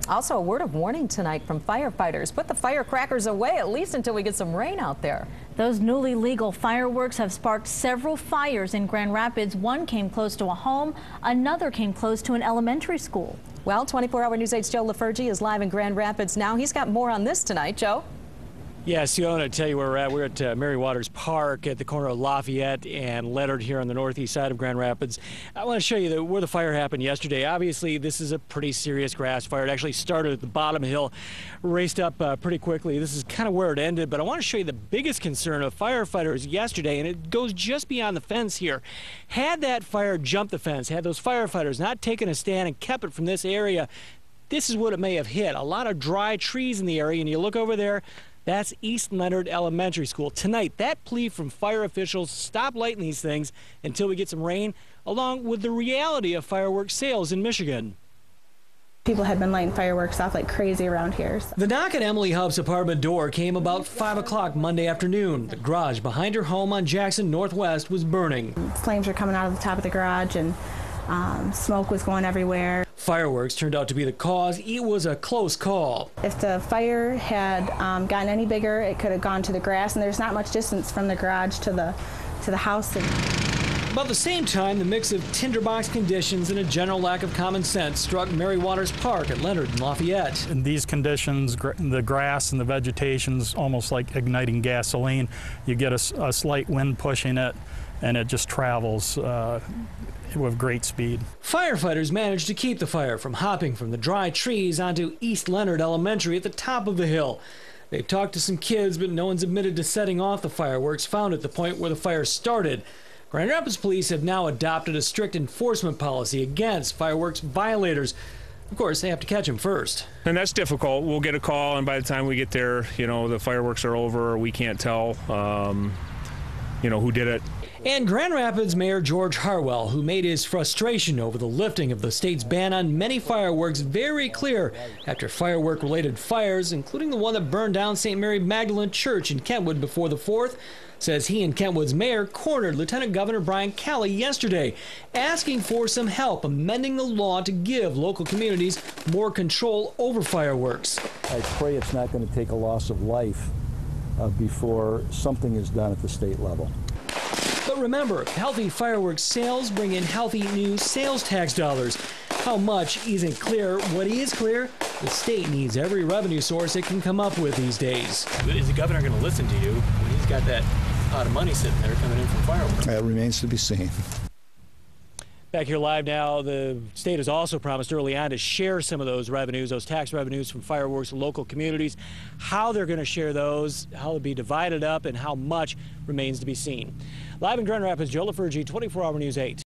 Also, a word of warning tonight from firefighters. Put the firecrackers away, at least until we get some rain out there. Those newly legal fireworks have sparked several fires in Grand Rapids. One came close to a home, another came close to an elementary school. Well, 24-hour News 8's Joe LaFurgey is live in Grand Rapids now. He's got more on this tonight. Joe? Yes, I want to tell you where we're at. We're at Mary Waters Park at the corner of Lafayette and Leonard here on the northeast side of Grand Rapids. I want to show you where the fire happened yesterday. Obviously, this is a pretty serious grass fire. It actually started at the bottom hill, raced up pretty quickly. This is kind of where it ended, but I want to show you the biggest concern of firefighters yesterday, and it goes just beyond the fence here. Had that fire jumped the fence, had those firefighters not taken a stand and kept it from this area, this is what it may have hit. A lot of dry trees in the area, and you look over there, that's East Leonard Elementary School. Tonight, that plea from fire officials, stop lighting these things until we get some rain, along with the reality of fireworks sales in Michigan. People had been lighting fireworks off like crazy around here. The knock at Emily Hubb's apartment door came about 5 o'clock Monday afternoon. The garage behind her home on Jackson Northwest was burning. Flames were coming out of the top of the garage and smoke was going everywhere. Fireworks turned out to be the cause. It was a close call. If the fire had gotten any bigger, it could have gone to the grass, and there's not much distance from the garage to the house. About the same time, the mix of tinderbox conditions and a general lack of common sense struck Mary Waters Park at Leonard and Lafayette. In these conditions, the grass and the vegetation's almost like igniting gasoline. You get a slight wind pushing it, and it just travels with great speed. Firefighters managed to keep the fire from hopping from the dry trees onto East Leonard Elementary at the top of the hill. They've talked to some kids, but no one's admitted to setting off the fireworks found at the point where the fire started. Grand Rapids police have now adopted a strict enforcement policy against fireworks violators. Of course, they have to catch them first. And that's difficult. We'll get a call, and by the time we get there, the fireworks are over. We can't tell, who did it. And Grand Rapids Mayor George Harwell, who made his frustration over the lifting of the state's ban on many fireworks very clear after firework-related fires, including the one that burned down St. Mary Magdalene Church in Kentwood before the 4th, says he and Kentwood's mayor cornered Lieutenant Governor Brian Calley yesterday, asking for some help amending the law to give local communities more control over fireworks. I pray it's not going to take a loss of life before something is done at the state level. But remember, healthy fireworks sales bring in healthy new sales tax dollars. How much isn't clear. What is clear, the state needs every revenue source it can come up with these days. Is the governor going to listen to you when he's got that pot of money sitting there coming in from fireworks? That remains to be seen. Back here live now, the state has also promised early on to share some of those revenues, those tax revenues from fireworks in local communities. How they're going to share those, how they'll be divided up, and how much remains to be seen. Live in Grand Rapids, Joe LaFurgey, 24-hour News 8.